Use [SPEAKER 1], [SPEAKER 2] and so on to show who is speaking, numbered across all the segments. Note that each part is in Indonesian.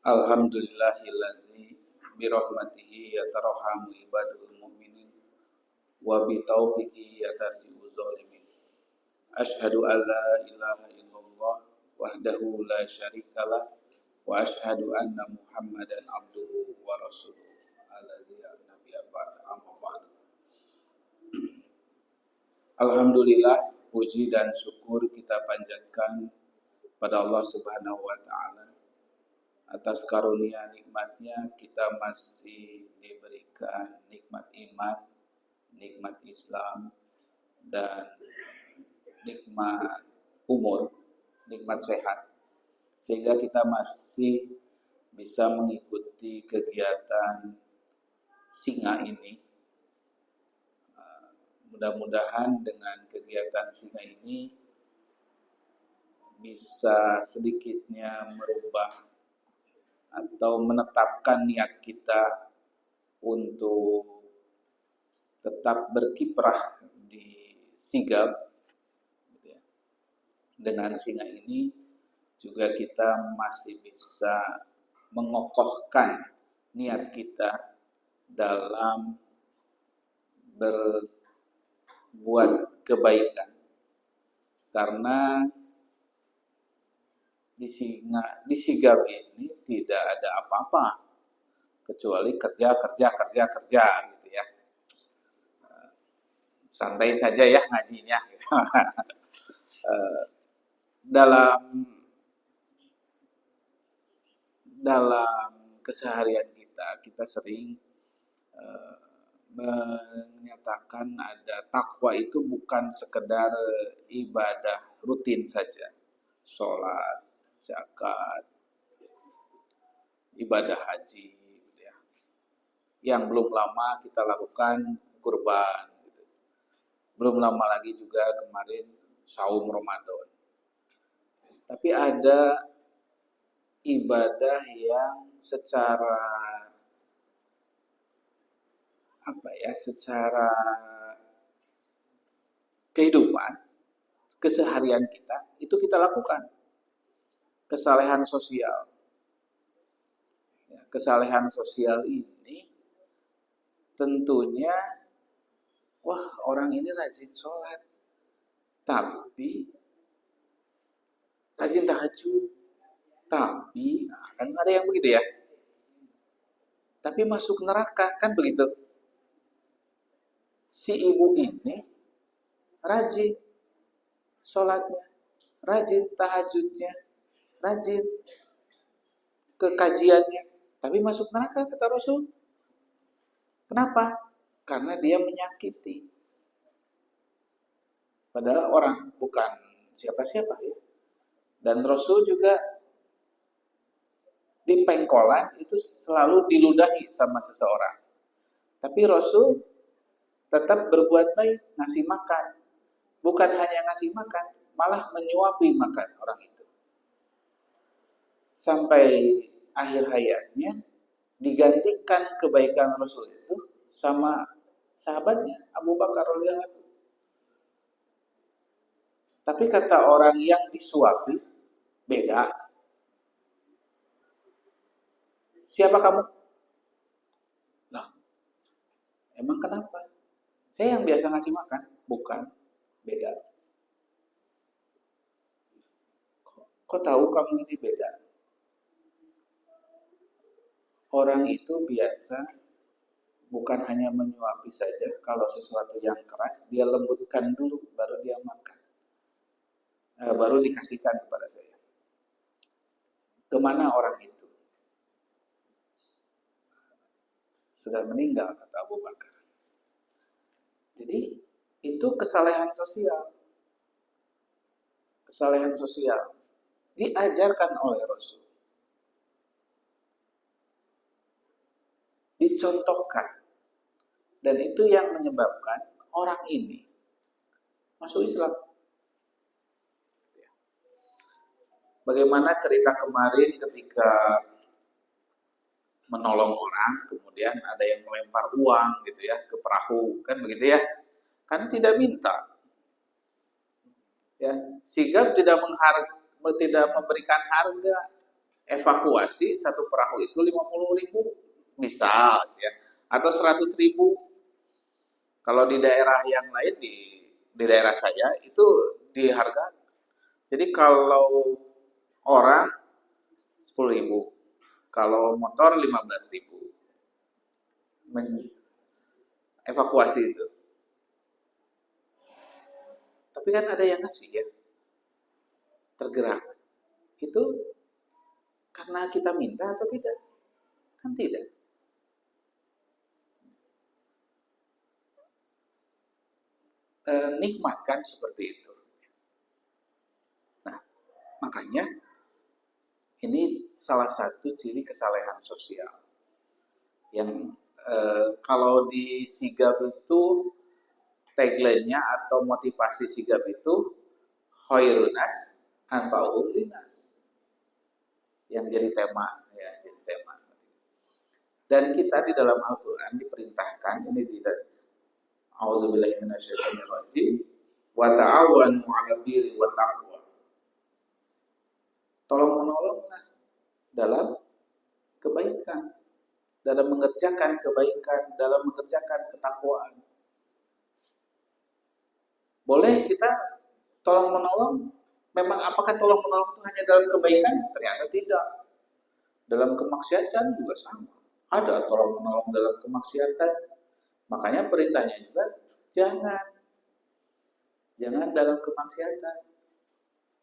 [SPEAKER 1] Alhamdulillahilladzi birahmatihi yatarhamu ibadul mu'minin wa bitaufiqihi yatarji'u zalimin. Asyhadu an la ilaha illallah wahdahu la syarikalah wa asyhadu anna Muhammadan abduhu wa rasuluh. Alladzi nabiyya ba'da amma ba'du. Alhamdulillah, puji dan syukur kita panjatkan pada Allah Subhanahu wa taala. Atas karunia nikmatnya kita masih diberikan nikmat iman, nikmat Islam, dan nikmat umur, nikmat sehat. Sehingga kita masih bisa mengikuti kegiatan Singa ini. Mudah-mudahan dengan kegiatan Singa ini bisa sedikitnya merubah atau menetapkan niat kita untuk tetap berkiprah di sigap. Dengan Singa ini juga kita masih bisa mengokohkan niat kita dalam berbuat kebaikan. Karena di sigap ini tidak ada apa-apa kecuali kerja gitu ya. Santai saja ya ngajinya. dalam keseharian kita sering menyatakan ada takwa itu bukan sekedar ibadah rutin saja, sholat, zakat, ibadah haji, gitu ya. Yang belum lama kita lakukan kurban, gitu. Belum lama lagi juga kemarin saum Ramadan. Tapi ada ibadah yang secara secara kehidupan, keseharian kita itu kita lakukan. Kesalehan sosial. Kesalehan sosial ini tentunya, orang ini rajin sholat, tapi rajin tahajud, tapi kan ada yang begitu ya, tapi masuk neraka, kan begitu. Si ibu ini rajin sholatnya, rajin tahajudnya, rajin ke kajiannya, tapi masuk neraka kata Rasul. Kenapa? Karena dia menyakiti. Padahal orang bukan siapa-siapa ya. Dan Rasul juga di pengkolan itu selalu diludahi sama seseorang. Tapi Rasul tetap berbuat baik, ngasih makan. Bukan hanya ngasih makan, malah menyuapi makan orang itu. Sampai akhir hayatnya digantikan kebaikan Rasul itu sama sahabatnya Abu Bakar radhiyallahu anhu. Tapi kata orang yang disuapi, beda. Siapa kamu? Nah, emang kenapa? Saya yang biasa ngasih makan, bukan, beda. Kok tahu kamu ini beda? Orang itu biasa bukan hanya menyuapi saja, kalau sesuatu yang keras dia lembutkan dulu baru dia makan. Baru dikasihkan kepada saya. Kemana orang itu? Sudah meninggal, kata Abu Bakar. Jadi itu kesalehan sosial. Kesalehan sosial diajarkan oleh Rasul. Dicontohkan. Dan itu yang menyebabkan orang ini masuk Islam. Bagaimana cerita kemarin ketika menolong orang, kemudian ada yang melempar uang gitu ya ke perahu, kan begitu ya? Kan tidak minta. Ya, sigap tidak memberikan harga, evakuasi satu perahu itu 50.000 misal ya, atau 100.000. Kalau di daerah yang lain di daerah saya itu di harga. Jadi kalau orang 10.000, kalau motor 15.000 evakuasi itu. Tapi kan ada yang ngasih ya, tergerak. Itu karena kita minta atau tidak? Kan tidak. Nikmatkan seperti itu. Nah, makanya ini salah satu ciri kesalehan sosial yang kalau di Sigap itu tagline-nya atau motivasi Sigap itu khairunas anfa'uhum linnas, yang jadi tema ya, jadi tema. Dan kita di dalam Al-Qur'an diperintahkan ini tidak a'udzubillahi minasyaitonir rajim wa ta'awanu 'alal birri wat taqwa. Tolong-menolonglah dalam kebaikan, dalam mengerjakan kebaikan, dalam mengerjakan ketakwaan. Boleh kita tolong-menolong, memang apakah tolong-menolong itu hanya dalam kebaikan? Ternyata tidak. Dalam kemaksiatan juga sama. Ada tolong-menolong dalam kemaksiatan. Makanya perintahnya juga jangan dalam kemaksiatan.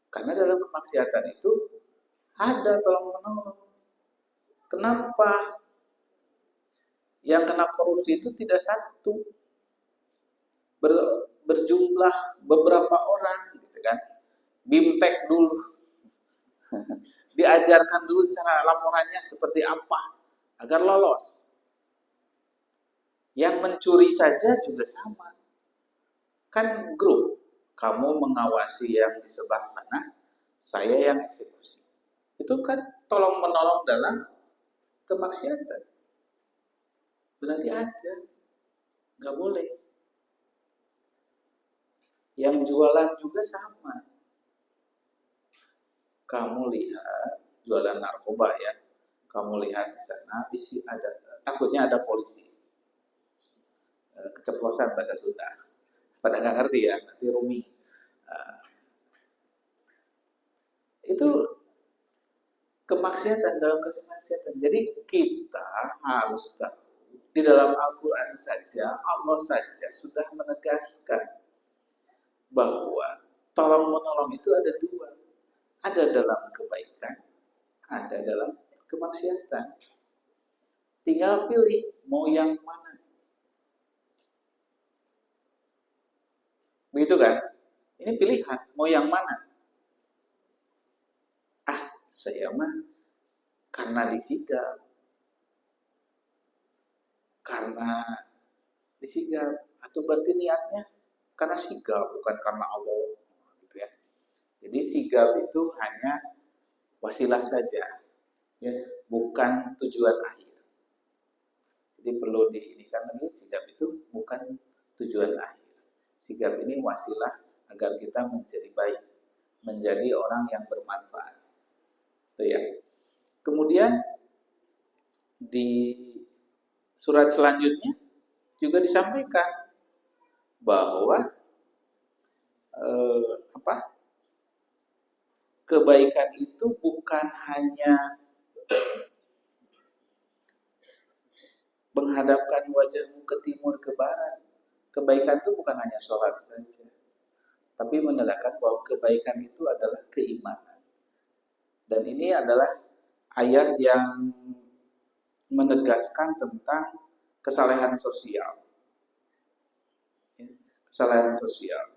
[SPEAKER 1] Karena dalam kemaksiatan itu ada tolong-menolong. Kenapa? Yang kena korupsi itu tidak satu, berjumlah beberapa orang, gitu kan? Bimtek dulu, diajarkan dulu cara laporannya seperti apa agar lolos. Yang mencuri saja juga sama, kan grup. Kamu mengawasi yang di sebelah sana, saya yang eksekusi. Itu kan tolong menolong dalam kemaksiatan. Berarti ada, nggak boleh. Yang jualan juga sama. Kamu lihat jualan narkoba ya, kamu lihat di sana, takutnya ada polisi. Keceplosan bahasa Sunda. Pada nggak ngerti ya, nanti Rumi. Itu kemaksiatan dalam kemaksiatan. Jadi kita harus tahu di dalam Al-Quran saja, Allah saja sudah menegaskan bahwa tolong menolong itu ada dua. Ada dalam kebaikan, ada dalam kemaksiatan. Tinggal pilih mau yang mana. Begitu kan? Ini pilihan, mau yang mana? Saya mah karena disigap. Atau berarti niatnya karena sigap, bukan karena Allah, gitu ya. Jadi sigap itu hanya wasilah saja, ya, bukan tujuan akhir. Jadi perlu diindikan lagi, sigap itu bukan tujuan akhir. Sigap ini wasilah agar kita menjadi baik, menjadi orang yang bermanfaat. Itu ya. Kemudian di surat selanjutnya juga disampaikan bahwa kebaikan itu bukan hanya menghadapkan wajahmu ke timur ke barat. Kebaikan itu bukan hanya sholat saja, tapi menerangkan bahwa kebaikan itu adalah keimanan. Dan ini adalah ayat yang menegaskan tentang kesalehan sosial. Kesalehan sosial.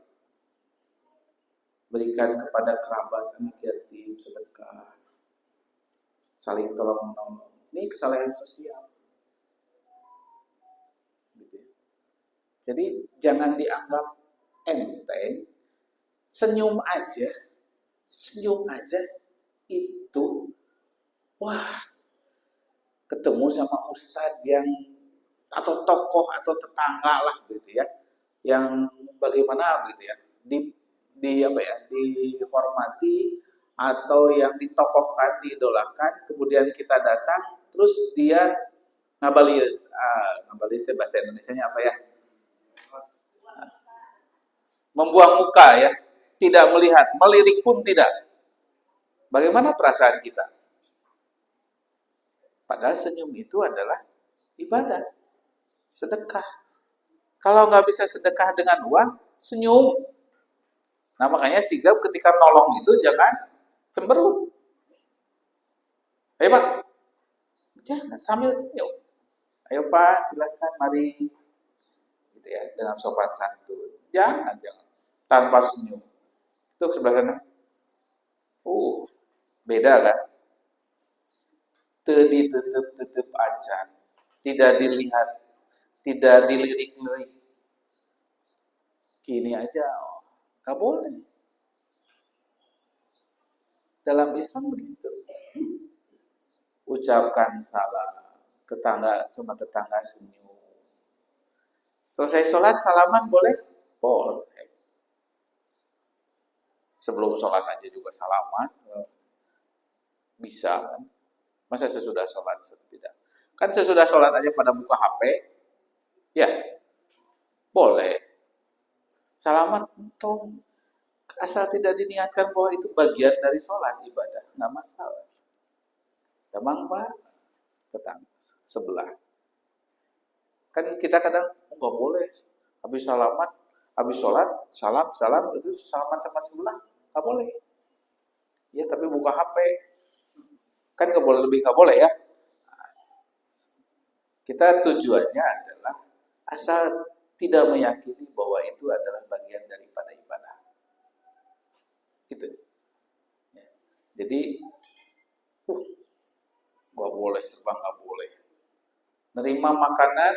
[SPEAKER 1] Berikan kepada kerabat, anak yatim, sedekah, saling tolong menolong. Ini kesalehan sosial. Jadi jangan dianggap enteng. Senyum aja itu, wah, ketemu sama ustadz yang atau tokoh atau tetangga lah gitu ya, yang bagaimana gitu ya, dihormati, atau yang ditokohkan, diidolakan, kemudian kita datang, terus dia ngabalius. Ngabalius itu bahasa Indonesianya apa ya? Membuang muka ya, tidak melihat, melirik pun tidak. Bagaimana perasaan kita? Padahal senyum itu adalah ibadah, sedekah. Kalau nggak bisa sedekah dengan uang, senyum. Nah makanya sigap ketika nolong itu jangan cemberut. Ayo Pak, jangan sambil senyum. Ayo Pak, silakan mari. Gitu ya, dengan sopan santun. Jangan. Tanpa senyum. Itu sebelah sana. Beda kan? Tetep aja. Tidak dilihat, tidak dilirik-lirik. Gini aja, nggak boleh. Dalam Islam begitu. Ucapkan salam, sama tetangga senyum. Selesai sholat salaman boleh? Boleh. Sebelum sholat aja juga salaman. Bisa kan? Masa sesudah sholat tidak? Kan sesudah sholat aja pada buka HP, ya boleh. Salaman untung asal tidak diniatkan bahwa itu bagian dari sholat ibadah, nggak masalah. Emang Pak, tetangga sebelah. Kan kita kadang nggak boleh habis salaman, habis sholat salam itu salaman sama sebelah nggak boleh. Ya tapi buka HP kan nggak boleh, lebih nggak boleh ya. Kita tujuannya adalah asal tidak meyakini bahwa itu adalah bagian daripada ibadah. Gitu. Ya. Jadi, nggak boleh, serba nggak boleh. Nerima makanan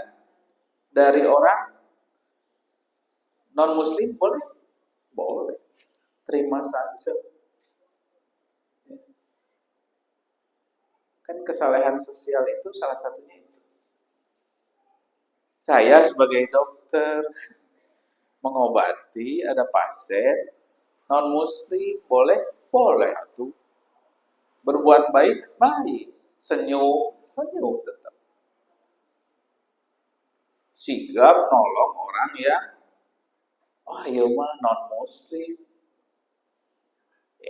[SPEAKER 1] dari orang non Muslim boleh, boleh. Terima saja. Ya. Kan kesalahan sosial itu salah satunya itu. Saya sebagai dokter mengobati, ada pasien non muslim boleh tuh. Berbuat baik, senyum tetap. Sigap nolong orang yang iya mah non muslim.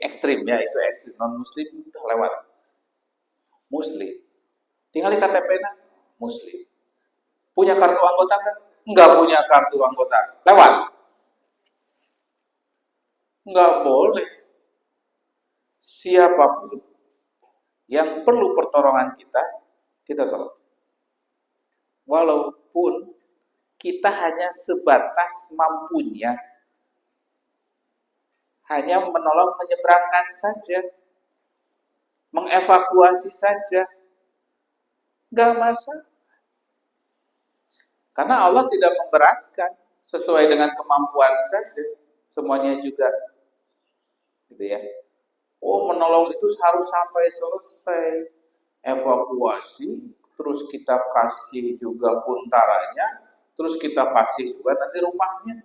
[SPEAKER 1] Ekstrimnya itu ekstrim, non muslim udah lewat. Muslim. Tinggal di KTP-nya muslim. Punya kartu anggota kan? Enggak punya kartu anggota. Lewat. Enggak boleh. Siapapun yang perlu pertolongan kita tolong. Walaupun kita hanya sebatas mampunya, hanya menolong menyeberangkan saja, mengevakuasi saja, enggak masalah. Karena Allah tidak memberatkan, sesuai dengan kemampuan saja, semuanya juga, gitu ya. Menolong itu harus sampai selesai, evakuasi, terus kita kasih juga buntaranya, terus kita kasih juga nanti rumahnya.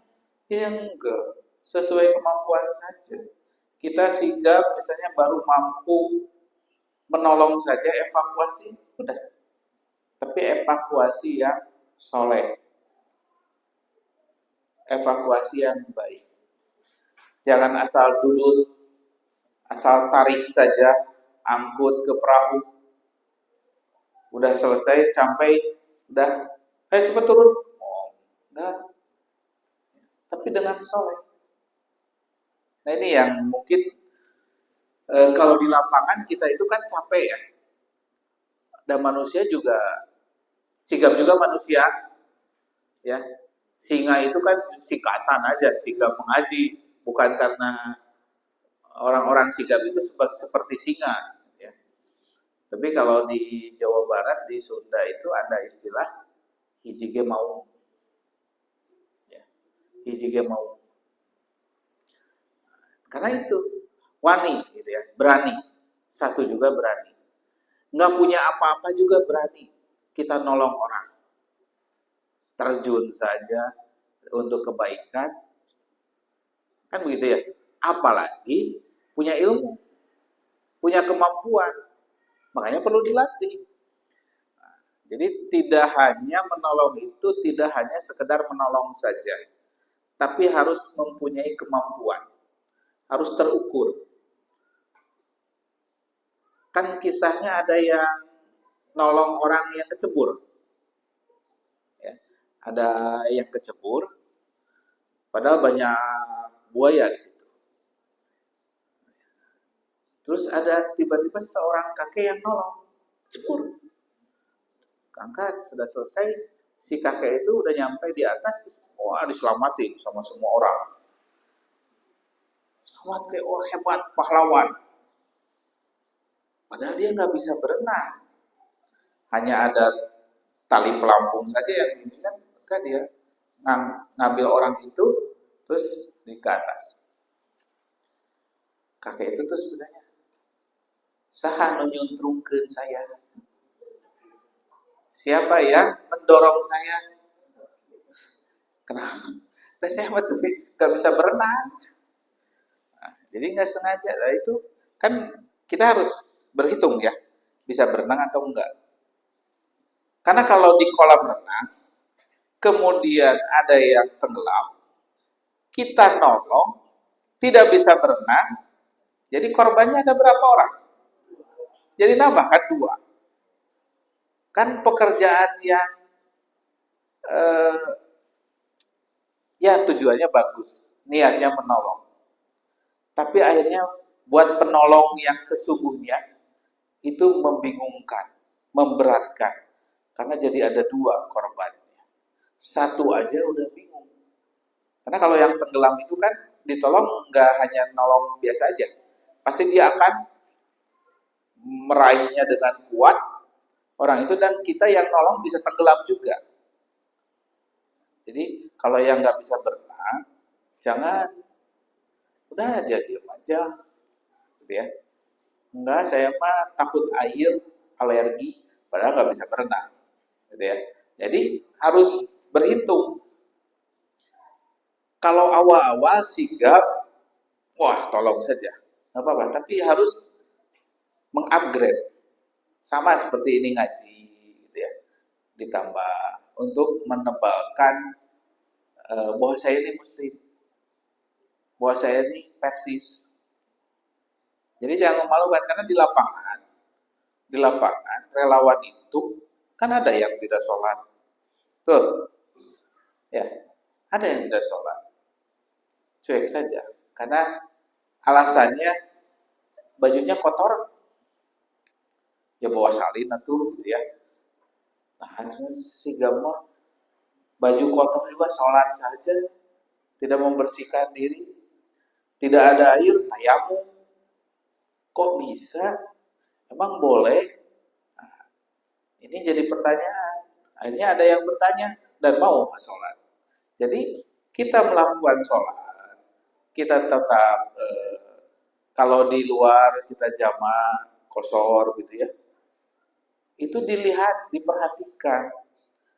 [SPEAKER 1] Ya enggak, sesuai kemampuan saja. Kita sigap misalnya baru mampu menolong saja, evakuasi, udah. Tapi evakuasi yang soleh, evakuasi yang baik. Jangan asal duduk, asal tarik saja, angkut ke perahu. Udah selesai, sampai, udah, cepat turun. Enggak. Tapi dengan soleh. Nah ini yang mungkin kalau di lapangan kita itu kan capek ya. Dan manusia juga, sigap juga manusia. Ya, singa itu kan sikatan aja, sigap mengaji. Bukan karena orang-orang sigap itu seperti singa. Ya. Tapi kalau di Jawa Barat, di Sunda itu ada istilah hijige mau. Ya. Hijige mau. Karena itu wani, gitu ya, berani. Satu juga berani. Nggak punya apa-apa juga berani. Kita nolong orang. Terjun saja untuk kebaikan. Kan begitu ya. Apalagi punya ilmu. punya kemampuan, makanya perlu dilatih. Jadi tidak hanya menolong itu tidak hanya sekedar menolong saja, tapi harus mempunyai kemampuan, harus terukur. Kan kisahnya ada yang nolong orang yang kecebur, ya. Ada yang kecebur, padahal banyak buaya di situ. Terus ada tiba-tiba seorang kakek yang nolong, cebur. Angkat sudah selesai, si kakek itu udah nyampe di atas, terus, wah diselamatin sama semua orang. Selamat kayak, wah hebat, pahlawan. Padahal dia nggak bisa berenang, hanya ada tali pelampung saja yang ini kan dia ngambil orang itu, terus di ke atas. Kakek itu terus bertanya, saha nyuntrungkeun saya? Siapa yang mendorong saya? Kenapa? Nah, saya betul nggak bisa berenang. Nah, jadi nggak sengaja. Nah, itu kan kita harus berhitung ya, bisa berenang atau enggak. Karena kalau di kolam renang, kemudian ada yang tenggelam, kita nolong, tidak bisa berenang, jadi korbannya ada berapa orang? Jadi nambah kan 2. Kan pekerjaan yang ya tujuannya bagus, niatnya menolong. Tapi akhirnya buat penolong yang sesungguhnya itu membingungkan, memberatkan. Karena jadi ada 2 korbannya. Satu aja udah bingung. Karena kalau yang tenggelam itu kan ditolong nggak hanya nolong biasa aja. Pasti dia akan meraihnya dengan kuat orang itu, dan kita yang nolong bisa tenggelam juga. Jadi kalau yang nggak bisa berenang, jangan udah aja diam aja, gitu ya. Enggak, saya mah takut air, alergi, padahal nggak bisa berenang, gitu ya. Jadi harus berhitung. Kalau awal-awal sigap, wah tolong saja, nggak apa-apa. Tapi harus mengupgrade, sama seperti ini ngaji, gitu ya. Ditambah untuk menebalkan bahwa saya ini muslim, bahwa saya ini persis. Jadi jangan memalukan, karena di lapangan relawan itu kan ada yang tidak sholat, tuh, ya, ada yang tidak sholat, cuek saja, karena alasannya bajunya kotor, ya bawa salin tuh, gitu ya. Nah, si gama baju kotor juga sholat saja, tidak membersihkan diri, tidak ada air, tayamum, kok bisa? Emang boleh? Nah, ini jadi pertanyaan. Akhirnya ada yang bertanya dan mau sholat. Jadi kita melakukan sholat, kita tetap kalau di luar kita jamaah kosor gitu ya, itu dilihat, diperhatikan.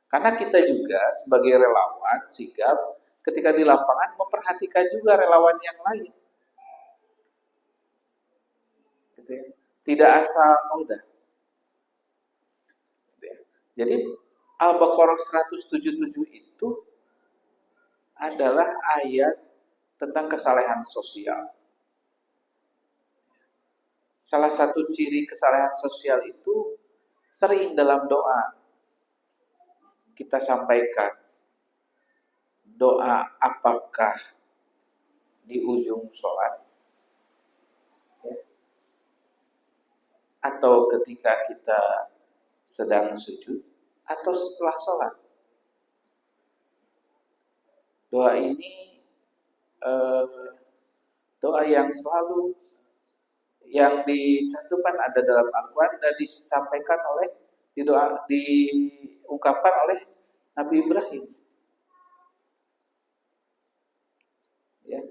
[SPEAKER 1] Karena kita juga sebagai relawan sigap ketika di lapangan memperhatikan juga relawan yang lain. Gitu ya. Tidak asal udah. Gitu ya. Jadi Al-Baqarah 177 itu adalah ayat tentang kesalehan sosial. Salah satu ciri kesalehan sosial itu sering dalam doa kita sampaikan. Doa apakah di ujung sholat, ya, atau ketika kita sedang sujud, atau setelah sholat. Doa ini doa yang selalu yang dicantumkan ada dalam Al-Quran dan disampaikan oleh diungkapkan oleh Nabi Ibrahim. Ya.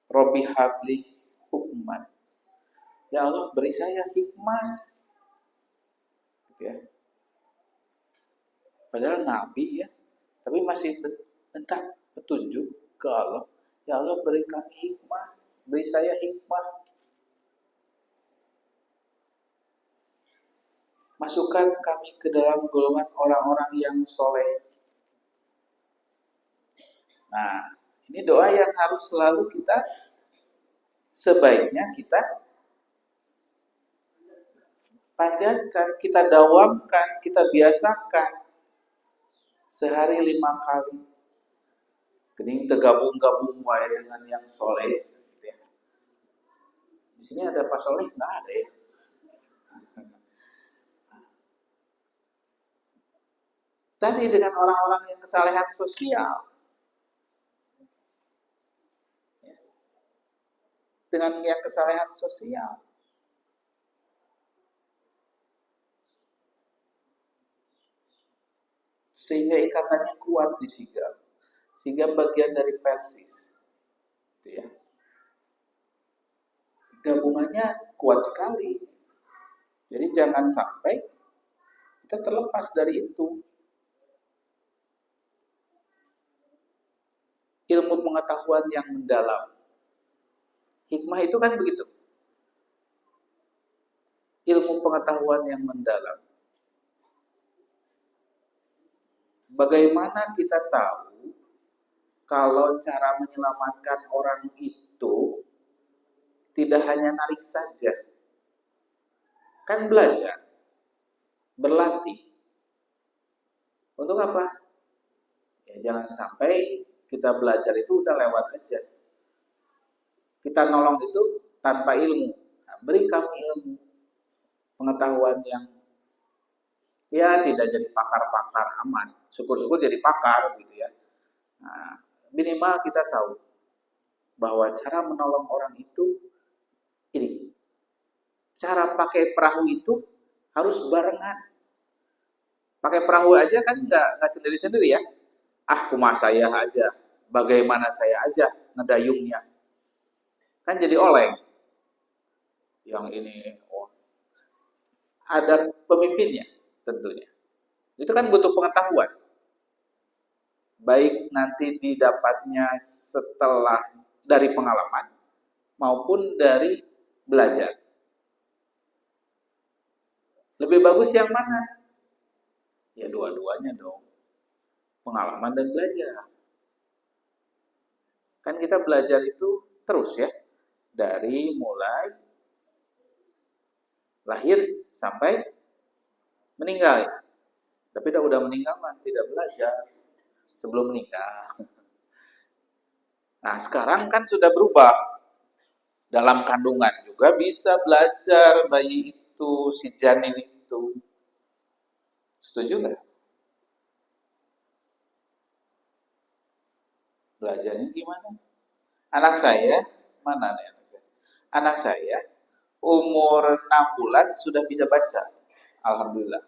[SPEAKER 1] Robi habli hukman. Ya Allah, beri saya hikmah. Ya. Padahal Nabi ya, tapi masih minta petunjuk ke Allah. Ya Allah, berikan hikmah. beri saya hikmah, masukkan kami ke dalam golongan orang-orang yang soleh. Nah, ini doa yang harus selalu kita, sebaiknya kita panjatkan, kita dawamkan, kita biasakan sehari 5 kali. Kening tergabung-gabung wae dengan yang soleh. Di sini ada Pak Soleh nggak ada ya? Tadi dengan orang-orang yang kesalehan sosial, dengan yang kesalehan sosial, sehingga ikatannya kuat di Sigap, sehingga bagian dari Persis, gitu ya. Gabungannya kuat sekali. Jadi jangan sampai kita terlepas dari itu. Ilmu pengetahuan yang mendalam. Hikmah itu kan begitu. Ilmu pengetahuan yang mendalam. Bagaimana kita tahu kalau cara menyelamatkan orang itu tidak hanya narik saja. Kan belajar, berlatih. Untuk apa? Ya jangan sampai kita belajar itu udah lewat aja. Kita nolong itu tanpa ilmu. Nah, beri kami ilmu, pengetahuan yang ya tidak jadi pakar-pakar aman. Syukur-syukur jadi pakar gitu ya. Nah, minimal kita tahu bahwa cara menolong orang itu ini. Cara pakai perahu itu harus barengan. Pakai perahu aja kan nggak sendiri-sendiri ya. Ah, kumaha saya aja, bagaimana saya aja ngedayungnya. Kan jadi oleng. Yang ini, oh, ada pemimpinnya tentunya. Itu kan butuh pengetahuan. Baik nanti didapatnya setelah dari pengalaman maupun dari belajar. Lebih bagus yang mana? Ya dua-duanya dong. Pengalaman dan belajar. Kan kita belajar itu terus ya. Dari mulai lahir sampai meninggal. Tapi udah meninggal kan tidak belajar sebelum menikah. Nah, sekarang kan sudah berubah. Dalam kandungan juga bisa belajar bayi itu, si janin itu. Setuju nggak? Belajarnya gimana? Anak saya, mana nih anak saya? Anak saya umur 6 bulan sudah bisa baca. Alhamdulillah.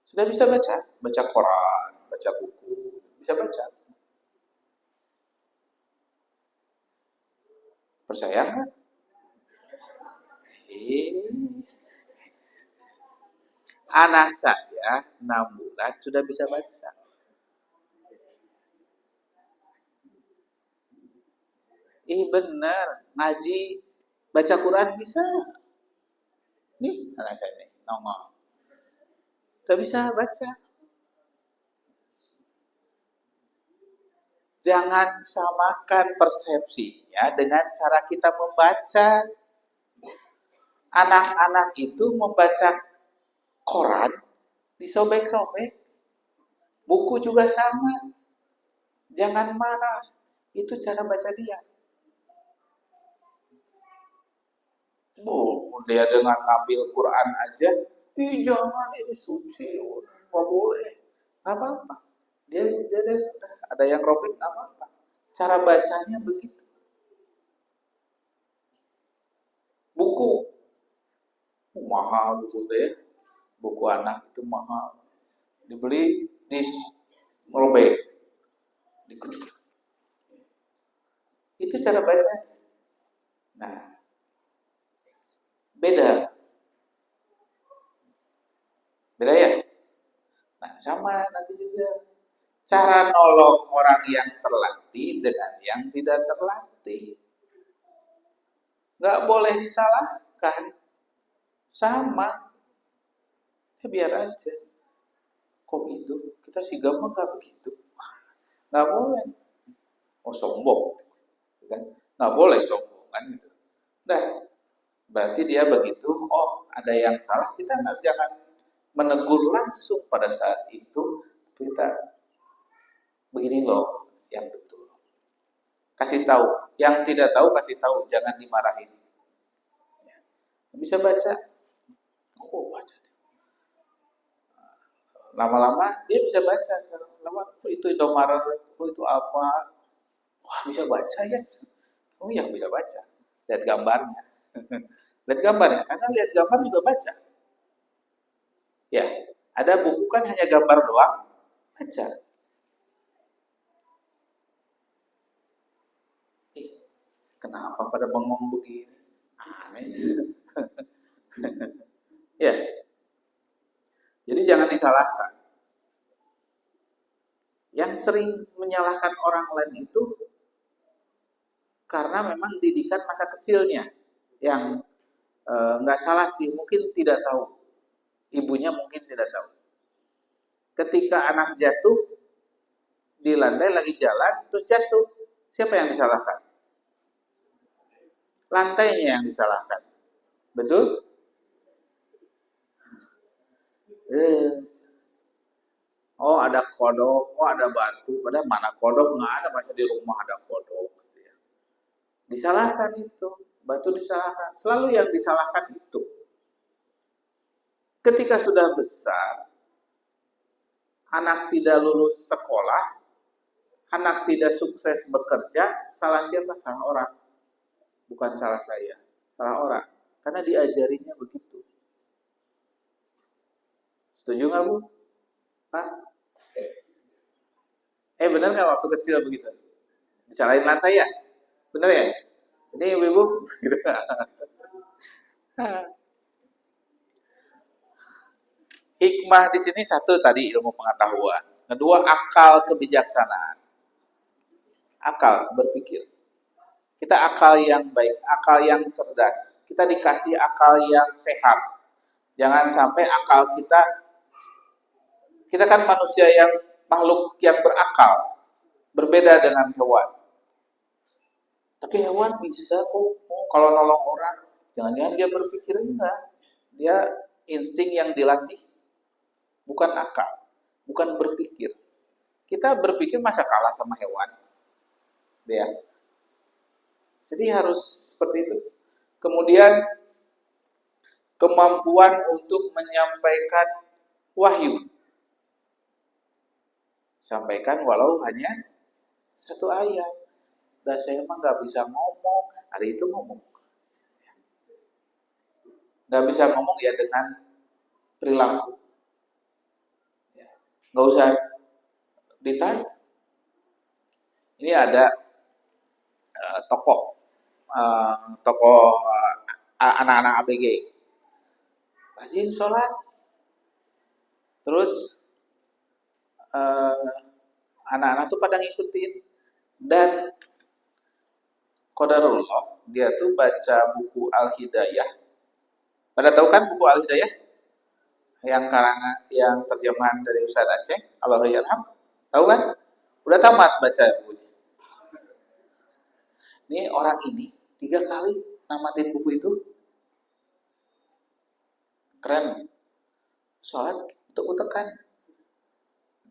[SPEAKER 1] Sudah bisa baca. Baca Quran, baca buku, bisa baca. Percaya nggak? Anak saya 6 bulan sudah bisa baca. Benar, ngaji, baca Quran bisa. Nih, anak saya nih, nongol. Udah bisa baca. Jangan samakan persepsinya dengan cara kita membaca. Anak-anak itu membaca koran disobek-sobek. Buku juga sama. Jangan marah. Itu cara baca dia. Dia dengan ngambil Quran aja, jangan ini suci, nggak boleh. Nggak apa-apa. Dia ada yang robek, nggak apa-apa. Cara bacanya begitu. Buku mahal buku deh. Buku anak itu mahal. Dibeli di robek, dikucuk. Itu cara baca. Nah, beda ya. Nah, sama nanti juga cara nolong orang yang terlatih dengan yang tidak terlatih. putih. Nggak boleh disalahkan. Sama. Ya biar aja. Kok gitu? Kita sigap mah nggak begitu. Nggak boleh. Oh sombong. Kan? Nggak boleh sombong. Kan gitu. Nah, berarti dia begitu. Oh ada yang salah. Kita jangan menegur langsung pada saat itu. Kita begini loh yang betul. Kasih tahu. Yang tidak tahu kasih tahu. Jangan dimarahin. Bisa baca. Oh baca. Lama-lama dia bisa baca sekarang. Lama itu Indomaret, itu apa? Wah bisa baca ya. Oh iya bisa baca. Lihat gambarnya. Lihat gambarnya. Karena lihat gambar juga baca. Ya, ada buku kan hanya gambar doang. Baca. Kenapa pada bengong begini? Aneh sih. Ya. Jadi jangan disalahkan. Yang sering menyalahkan orang lain itu karena memang didikan masa kecilnya yang nggak salah sih, mungkin tidak tahu. Ibunya mungkin tidak tahu. Ketika anak jatuh di lantai lagi jalan terus jatuh, siapa yang disalahkan? Lantainya yang disalahkan. Betul? Oh ada kodok, oh ada batu, padahal mana kodok nggak ada, masa di rumah ada kodok. Disalahkan itu, batu disalahkan. Selalu yang disalahkan itu. Ketika sudah besar, anak tidak lulus sekolah, anak tidak sukses bekerja, salah siapa? Salah orang. Bukan salah saya, salah orang. Karena diajarinya begitu. Setuju nggak Bu? Hah? Benar nggak waktu kecil begitu? Disalahin lantai ya? Benar ya? Ini ibu-ibu gitu. Hikmah di sini satu tadi ilmu pengetahuan, kedua akal kebijaksanaan, akal berpikir. Kita akal yang baik, akal yang cerdas. Kita dikasih akal yang sehat. Jangan sampai akal kita kan manusia yang makhluk yang berakal, berbeda dengan hewan. Tapi hewan bisa kok, kalau nolong orang, jangan-jangan dia berpikir enggak. Dia insting yang dilatih, bukan akal, bukan berpikir. Kita berpikir masa kalah sama hewan, ya. Jadi harus seperti itu. Kemudian kemampuan untuk menyampaikan wahyu. Sampaikan walau hanya satu ayat. Dan saya emang nggak bisa ngomong, ada itu ngomong. Nggak bisa ngomong ya dengan perilaku. Nggak usah ditanya. Ini ada tokoh anak-anak ABG, rajin sholat, terus anak-anak tuh pada ngikutin, dan qadarullah dia tuh baca buku Al-Hidayah. Pada tahu kan buku Al-Hidayah yang terjemahan dari Ustaz Aceh, Allahu yarham, tahu kan? Udah tamat baca bukunya. Ini orang ini 3 kali namatin buku itu. Keren. Sholat utek-utekan.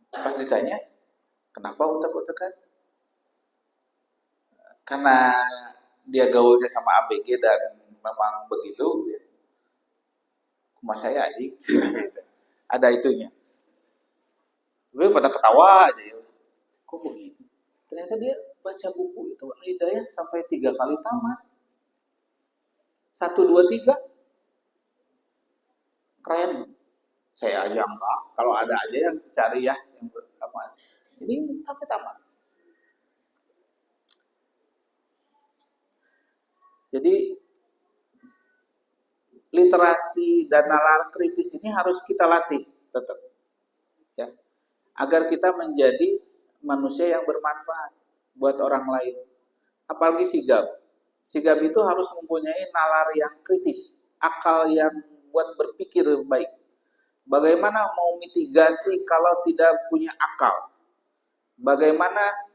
[SPEAKER 1] Pas ditanya, kenapa utek-utekan? Karena dia gaulnya sama ABG dan memang begitu. Rumah saya aja. Ada itunya. Gue pada ketawa aja ya. Kok begitu? Ternyata dia baca buku itu Al-Hidayah sampai 3 kali tamat. 1, 2, 3. Keren. Saya aja enggak. Kalau ada aja yang dicari ya yang apa. Ini sampai tamat. Jadi literasi dan nalar kritis ini harus kita latih tetap. Ya. Agar kita menjadi manusia yang bermanfaat buat orang lain. apalagi sigap. Sigap itu harus mempunyai nalar yang kritis, akal yang buat berpikir baik. Bagaimana mau mitigasi kalau tidak punya akal? Bagaimana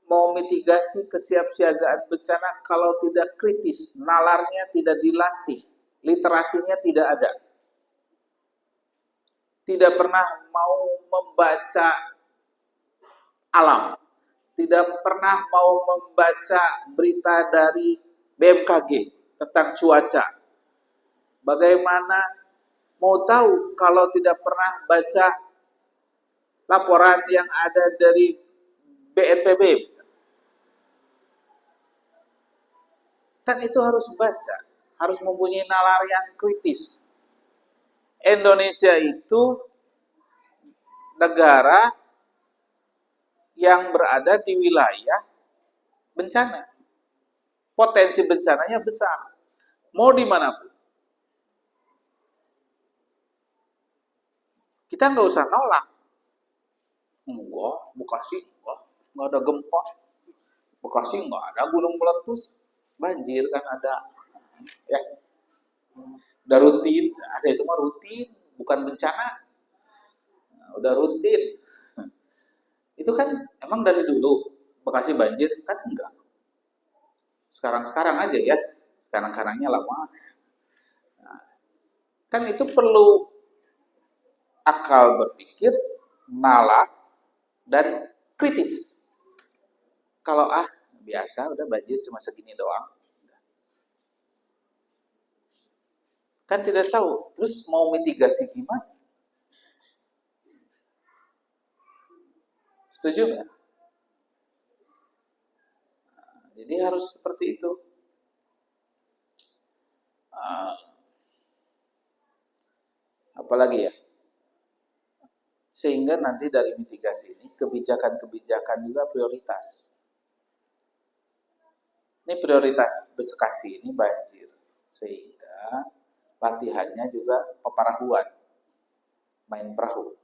[SPEAKER 1] mau mitigasi kesiapsiagaan bencana kalau tidak kritis, nalarnya tidak dilatih, literasinya tidak ada. Tidak pernah mau membaca alam, tidak pernah mau membaca berita dari BMKG tentang cuaca. Bagaimana mau tahu kalau tidak pernah baca laporan yang ada dari BNPB? Kan itu harus baca, harus mempunyai nalar yang kritis. Indonesia itu negara yang berada di wilayah bencana. Potensi bencananya besar. Mau dimanapun. Kita nggak usah nolak. Enggak, Bekasi enggak ada gempa. Bekasi nggak ada gunung meletus. Banjir kan ada. Ya, udah rutin. Ada itu mah rutin, bukan bencana. Nah, udah rutin. Itu kan emang dari dulu Bekasi banjir kan enggak. Sekarang-sekarang aja ya. Sekarang-karangnya lama. Nah, kan itu perlu akal berpikir, nalar, dan kritis. Kalau biasa udah banjir cuma segini doang. Kan tidak tahu. Terus mau mitigasi gimana? Setuju nggak? Jadi harus seperti itu. Apalagi ya? Sehingga nanti dari mitigasi ini kebijakan-kebijakan juga prioritas. Ini prioritas Bekasi ini banjir. Sehingga latihannya juga peparahuan. Main perahu.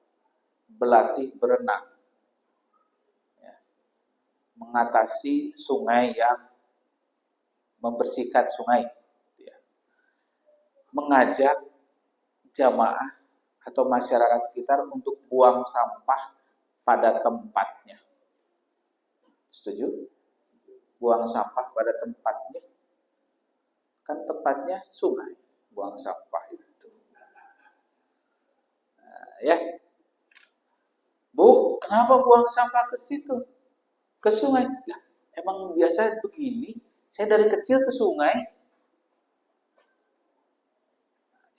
[SPEAKER 1] Berlatih berenang. Ya. Mengatasi sungai yang membersihkan sungai. Ya. Mengajak jamaah atau masyarakat sekitar untuk buang sampah pada tempatnya. Setuju? Buang sampah pada tempatnya. Kan tempatnya sungai, buang sampah itu. Nah, ya. Bu, kenapa buang sampah ke situ? Ke sungai? Nah, emang biasa begini. Saya dari kecil ke sungai.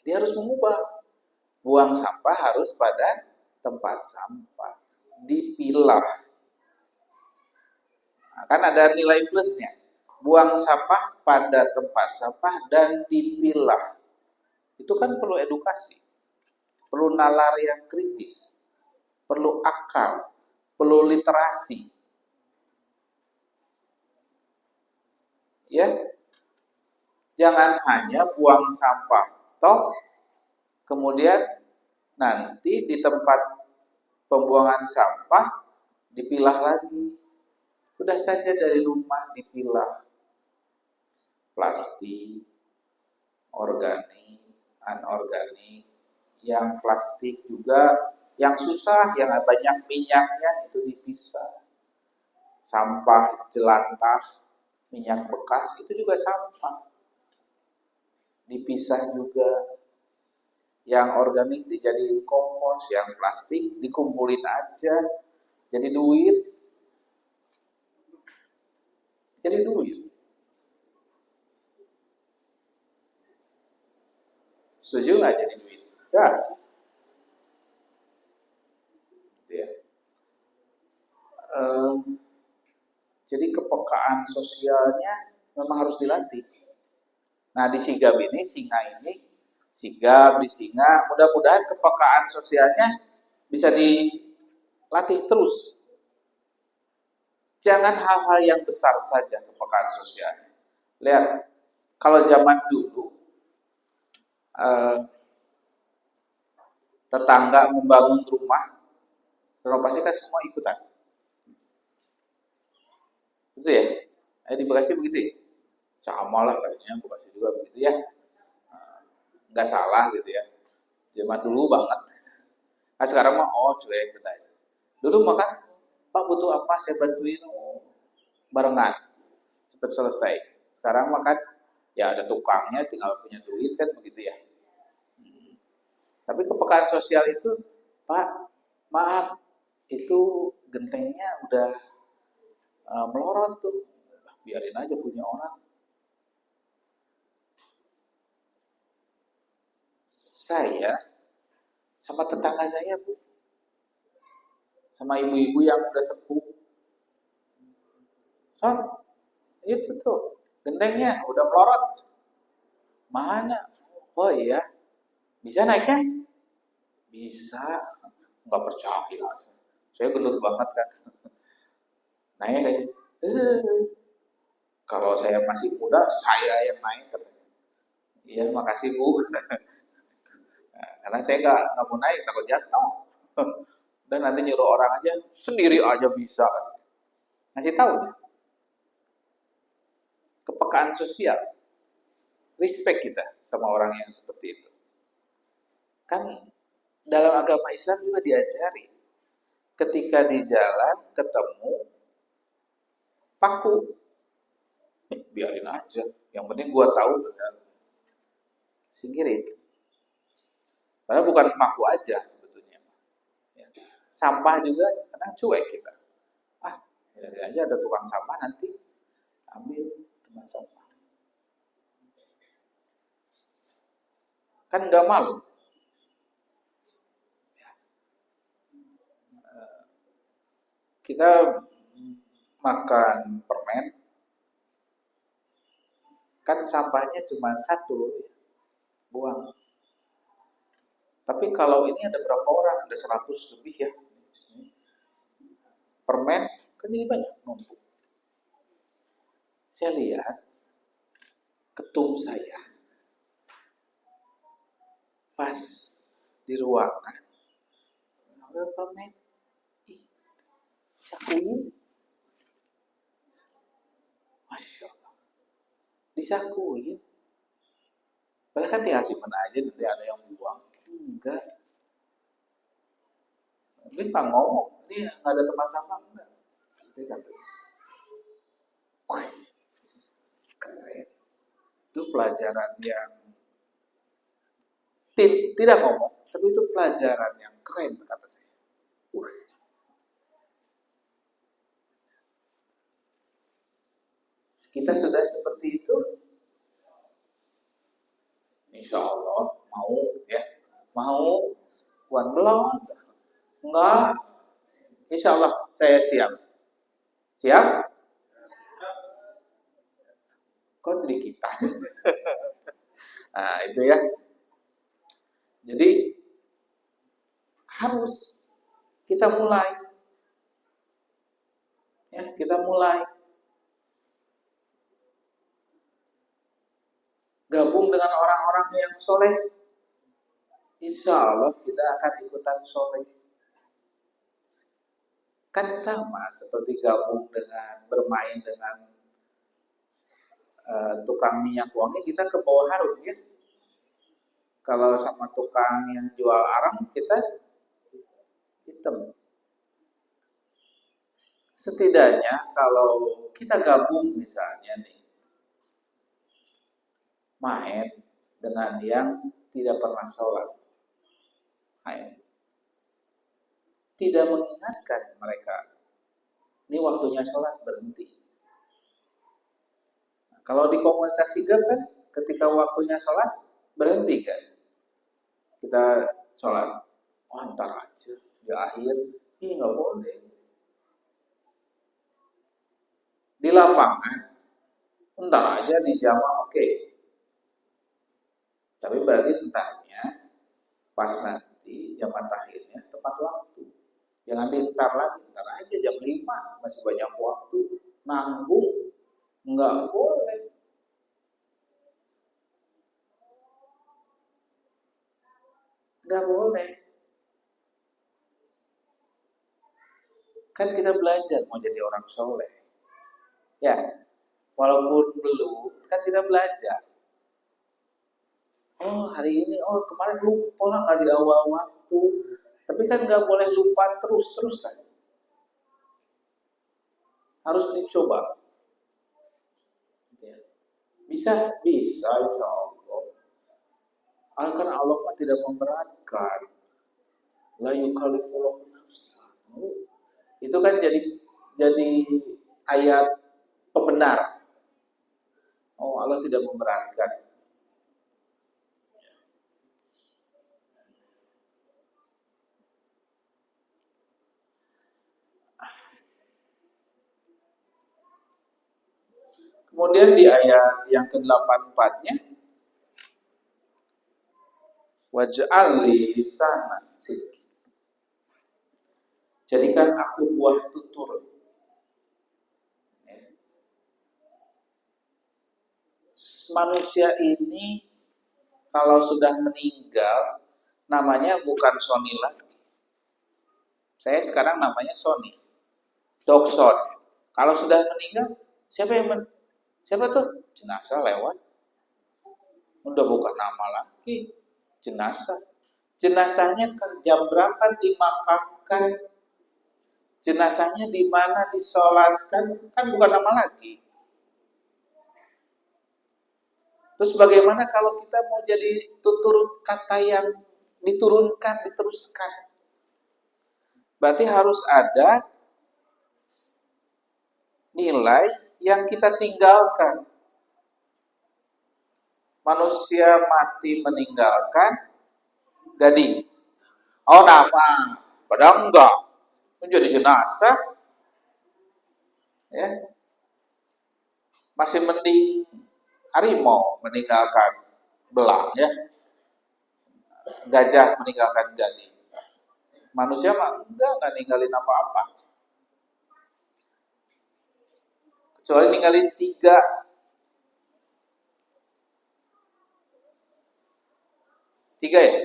[SPEAKER 1] Dia harus mengubah. Buang sampah harus pada tempat sampah. Dipilah. Nah, kan ada nilai plusnya. Buang sampah pada tempat sampah dan dipilah. Itu kan perlu edukasi. Perlu nalar yang kritis. Perlu akal. Perlu literasi. Ya. Jangan hanya buang sampah. Toh kemudian nanti di tempat pembuangan sampah dipilah lagi. Sudah saja dari rumah dipilah. Plastik, organik, anorganik. Yang plastik juga yang susah, yang banyak minyaknya itu dipisah. Sampah jelantah, minyak bekas itu juga sampah. Dipisah juga. Yang organik dijadiin kompos, yang plastik dikumpulin aja, jadi duit. Jadi duit. Setuju nggak jadi duit? Ya. Ya. Jadi kepekaan sosialnya memang harus dilatih. Nah di sigap ini, singa ini, sigap di singa, mudah-mudahan kepekaan sosialnya bisa dilatih terus. Jangan hal-hal yang besar saja kepekaan sosialnya. Lihat, kalau zaman dulu tetangga membangun rumah, renovasi kan semua ikutan. Betul ya? Di Bekasi begitu ya? Sama lah kayaknya Bekasi juga begitu ya. Nggak salah gitu ya. Zaman dulu banget. Nah sekarang mah cuek benar. Dulu makan, Pak butuh apa saya bantuin, barengan, cepat selesai. Sekarang makan, ya ada tukangnya, tinggal punya duit kan begitu ya. Tapi kepekaan sosial itu, Pak, maaf, itu gentengnya udah melorot tuh. Biarin aja punya orang. Saya sama tetangga saya, Bu, sama ibu-ibu yang udah sepuh. Son, itu tuh gentengnya udah melorot. Mana? Oh iya, bisa naiknya? Bisa. Nggak percaya. Saya gendut banget kan. Naik aja. Kalau saya masih muda, saya yang naik. Iya, makasih Bu. Nah, karena saya nggak mau naik, takut jatuh. Dan nanti nyuruh orang aja, sendiri aja bisa. Ngasih tahu deh. Kepekaan sosial. Respect kita sama orang yang seperti itu. Kan dalam agama Islam juga diajari. Ketika di jalan ketemu paku, biarin aja. Yang penting gua tahu benar. Singkirin. Padahal bukan paku aja sebetulnya. Ya. Sampah juga kadang cuek kita. Biarin aja ada tukang sampah nanti ambil teman sampah. Kan nggak malu. Kita makan permen, kan sampahnya cuma satu, buang. Tapi kalau ini ada berapa orang? Ada 100 lebih ya. Permen, kan ini banyak numpuk. Saya lihat ketum saya pas di ruangan, ada permen, disakuin, Masya Allah, disakuin. Padahal kan tinggal simpen aja, nanti ada yang buang. Enggak. Mungkin tak ngomong, ini nggak ada tempat sampah, enggak. Dia kan, keren. Itu pelajaran yang tidak ngomong, tapi itu pelajaran yang keren kata saya. Kita sudah seperti itu, insya Allah mau ya, mau bukan belum, enggak, insya Allah saya siap, siap, kok sedikit. Nah itu ya, jadi harus kita mulai, ya kita mulai gabung dengan orang-orang yang soleh, insya Allah kita akan ikutan soleh. Kan sama seperti gabung dengan bermain dengan tukang minyak wangi, kita ke bawah harum ya. Kalau sama tukang yang jual arang, kita hitam. Setidaknya kalau kita gabung misalnya nih, main dengan yang tidak pernah sholat, main, tidak mengingatkan mereka, ini waktunya sholat, berhenti. Nah, kalau di komunitas sigap kan, ketika waktunya sholat, berhenti kan, kita sholat, ntar aja, di akhir, ini nggak boleh. Di lapangan, ntar aja di jamaah, oke. Tapi berarti entarnya pas nanti jamaah akhirnya tepat waktu. Jangan dientar lagi, entar aja jam 5 masih banyak waktu. Nanggung, nggak boleh. Nggak boleh. Kan kita belajar mau jadi orang soleh. Ya, Walaupun belum, kan kita belajar. Oh hari ini, oh kemarin lupa nggak di awal waktu. Tapi kan nggak boleh lupa terus-terusan. Harus dicoba. Bisa, bisa insya Allah. Kan Allah kan tidak memberatkan. La yukallifullahu nafsan. Itu kan jadi ayat pembenar. Oh Allah tidak memberatkan. Kemudian di ayat yang ke-84-nya, waj'al li lisanan sidqin. Jadikan aku buah tutur. Manusia ini kalau sudah meninggal namanya bukan Sony lagi. Saya sekarang namanya Sony. Dokson. Kalau sudah meninggal, siapa tuh? Jenazah lewat. Udah bukan nama lagi. Jenazah. Jenazahnya jam berapa dimakamkan? Jenazahnya di mana disolatkan? Kan bukan nama lagi. Terus bagaimana kalau kita mau jadi tutur kata yang diturunkan, diteruskan? Berarti harus ada nilai yang kita tinggalkan. Manusia mati meninggalkan gading. Oh nama, padahal enggak. Menjadi jenazah, ya masih mending harimau meninggalkan belang, ya gajah meninggalkan gading. Manusia mah enggak ninggalin apa-apa. Kecuali ninggalin 3 ya?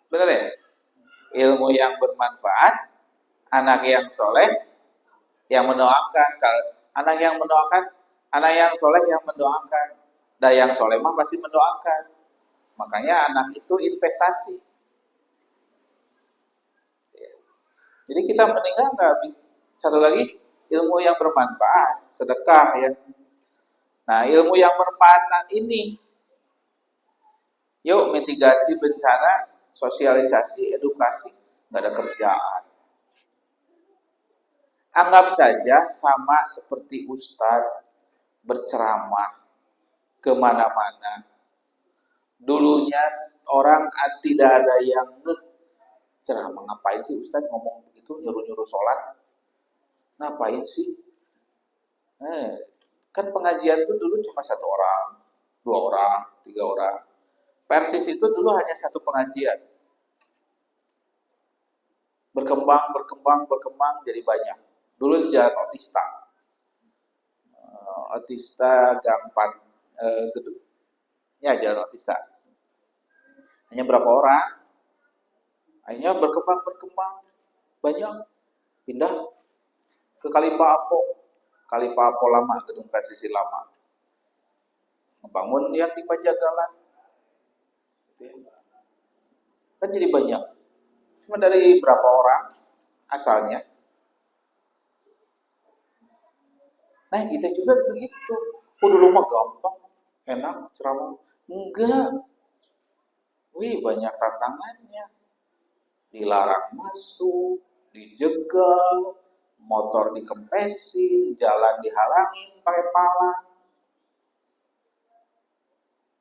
[SPEAKER 1] Benar ya? Ilmu yang bermanfaat, anak yang soleh, yang mendoakan. Anak yang mendoakan, anak yang soleh yang mendoakan. Dan yang soleh mah pasti mendoakan. Makanya anak itu investasi. Jadi kita meninggal nggak? Satu lagi, ilmu yang bermanfaat, sedekah ya. Nah ilmu yang bermanfaat ini, yuk mitigasi bencana, sosialisasi, edukasi, nggak ada kerjaan. Anggap saja sama seperti ustadz berceramah kemana-mana. Dulunya orang tidak ada yang ceramah, ngapain sih ustadz ngomong begitu, nyuruh-nyuruh sholat, ngapain sih? Kan pengajian itu dulu cuma 1 orang, 2 orang, 3 orang. Persis itu dulu hanya 1 pengajian. Berkembang jadi banyak. Dulu di Jalan Otista Gang 4 gedung. Ya Jalan Otista. Hanya berapa orang? Akhirnya berkembang banyak. Pindah ke Kalipapo lama, gedung PSSI lama. Membangun yang di Pajagalan. Kan jadi banyak. Cuma dari berapa orang asalnya. Nah kita juga begitu. Dulu mah gampang, enak, ceramah. Enggak. Banyak tantangannya. Dilarang masuk, dijegal, motor dikempesin, jalan dihalangin pakai palang.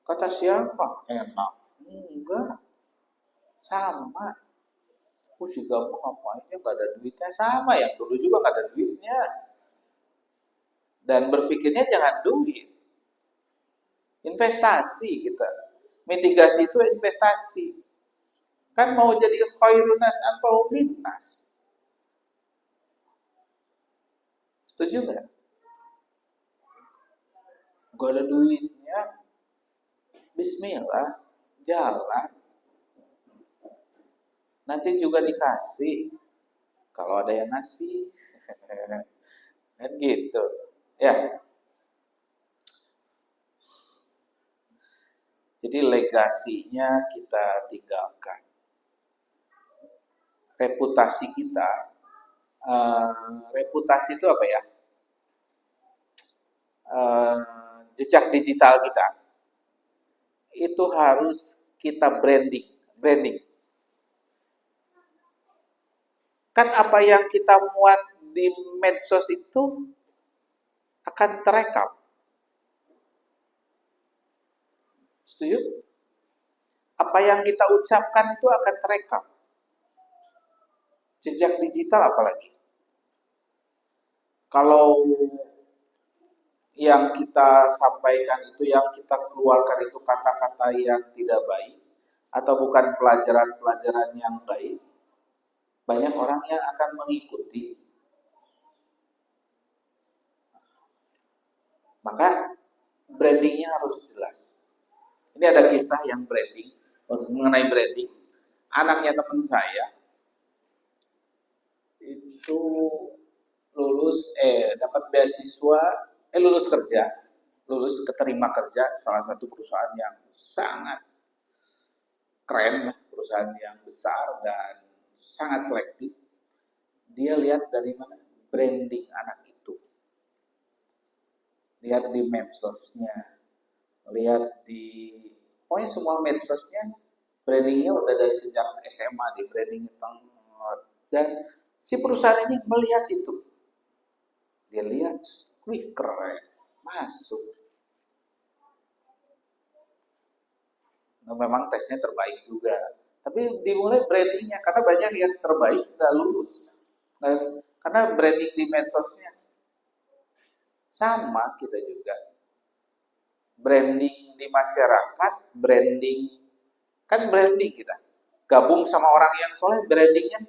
[SPEAKER 1] Kata siapa? Enak. Enggak. Sama. Si gampang ngapain ya, gak ada duitnya. Sama yang dulu juga gak ada duitnya. Dan berpikirnya jangan duit. Investasi kita. Mitigasi itu investasi. Kan mau jadi khairunas atau lintas. Setuju gak? Gak ada duitnya. Bismillah. Jalan. Nanti juga dikasih. Kalau ada yang ngasih. Kan gitu. Ya. Jadi legasinya kita tinggalkan. Reputasi kita, reputasi itu apa ya? Jejak digital kita itu harus kita branding. Kan apa yang kita muat di medsos itu akan terekam. Setuju? Apa yang kita ucapkan itu akan terekam. Jejak digital apalagi. Kalau yang kita sampaikan itu, yang kita keluarkan itu kata-kata yang tidak baik, atau bukan pelajaran-pelajaran yang baik, banyak orang yang akan mengikuti. Maka brandingnya harus jelas. Ini ada kisah yang branding, mengenai branding. Anaknya teman saya itu dapat beasiswa, lulus keterima kerja salah satu perusahaan yang sangat keren, perusahaan yang besar dan sangat selektif. Dia lihat dari mana branding anak itu, lihat di medsosnya, lihat di pokoknya semua medsosnya, brandingnya udah dari sejak SMA di branding dan si perusahaan ini melihat itu. Dia lihat, wih keren, masuk. Nah, memang tesnya terbaik juga. Tapi dimulai brandingnya, karena banyak yang terbaik nggak lulus. Nah, karena branding di medsosnya. Sama kita juga. Branding di masyarakat, kan branding kita. Gabung sama orang yang soleh, brandingnya,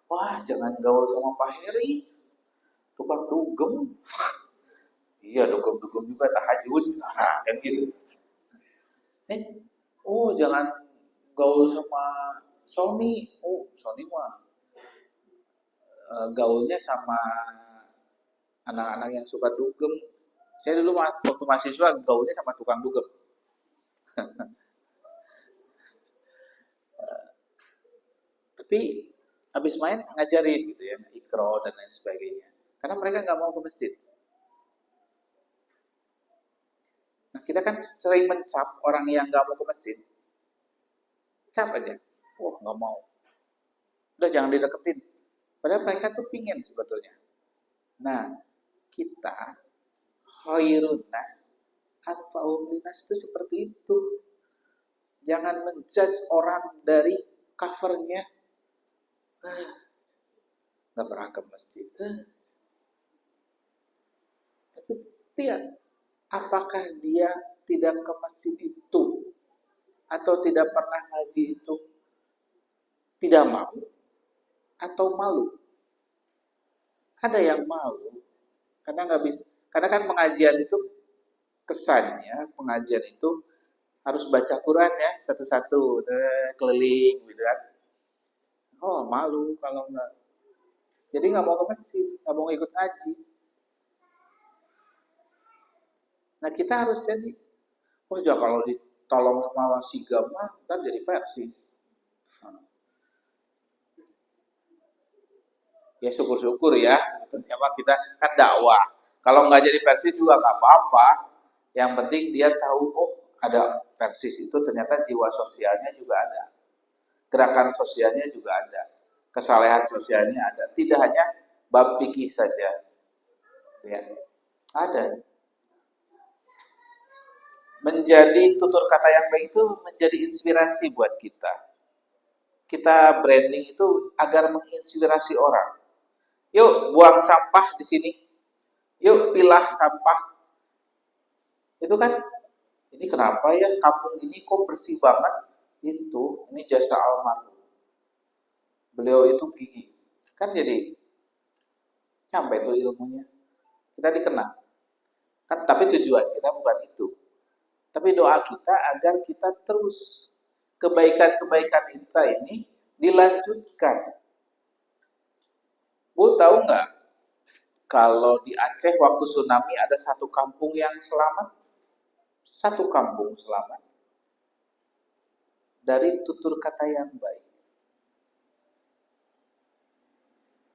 [SPEAKER 1] wah jangan gaul sama Pak Heri, tukang dugem. Iya, dugem-dugem juga tahajud, kan gitu. Oh jangan gaul sama Sony. Oh Sony mah gaulnya sama anak-anak yang suka dugem. Saya dulu waktu mahasiswa gaulnya sama tukang dugem. Tapi habis main ngajarin gitu ya, ikro dan lain sebagainya. Karena mereka nggak mau ke masjid. Nah kita kan sering mencap orang yang nggak mau ke masjid. Cap aja. Wah nggak mau. Udah jangan dideketin. Padahal mereka tuh pingin sebetulnya. Nah kita khairun nas anfa'um linnas itu seperti itu. Jangan menjudge orang dari covernya. Nggak pernah ke masjid. Tapi lihat, apakah dia tidak ke masjid itu atau tidak pernah ngaji itu tidak mau atau malu? Ada yang malu karena nggak bisa. Karena kan pengajian itu kesannya pengajian itu harus baca Quran ya satu-satu keliling gitu kan. Oh malu kalau nggak. Jadi nggak mau ke masjid, nggak mau ikut ngaji. Nah kita harus jadi, oh ya kalau ditolong sama si Gama, ntar jadi Persis. Ya syukur-syukur ya, sebetulnya mah kita kan dakwah. Kalau nggak jadi Persis juga nggak apa-apa. Yang penting dia tahu, oh ada Persis itu ternyata jiwa sosialnya juga ada. Gerakan sosialnya juga ada. Kesalehan sosialnya ada. Tidak hanya bab fikih saja. Ya, ada. Menjadi tutur kata yang baik itu menjadi inspirasi buat kita. Kita branding itu agar menginspirasi orang. Yuk buang sampah di sini. Yuk pilah sampah. Itu kan, ini kenapa ya kampung ini kok bersih banget? Ini jasa almarhum. Beliau itu gigi. Kan jadi sampai tuh ilmunya. Kita dikenal. Kan tapi tujuan kita bukan itu. Tapi doa kita agar kita terus kebaikan-kebaikan kita ini dilanjutkan. Bu tahu nggak kalau di Aceh waktu tsunami ada satu kampung yang selamat? Satu kampung selamat.
[SPEAKER 2] dari tutur kata yang baik,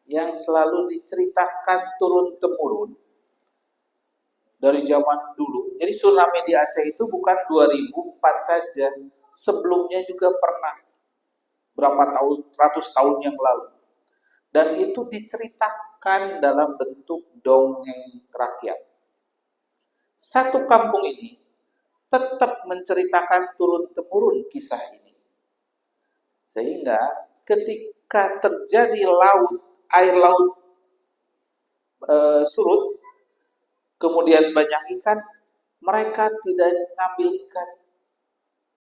[SPEAKER 2] yang selalu diceritakan turun-temurun dari zaman dulu. Jadi tsunami di Aceh itu bukan 2004 saja, sebelumnya juga pernah, berapa tahun, ratus tahun yang lalu. Dan itu diceritakan dalam bentuk dongeng rakyat. Satu kampung ini tetap menceritakan turun-temurun kisah ini. Sehingga ketika terjadi air laut surut, kemudian banyak ikan, mereka tidak ngambil ikan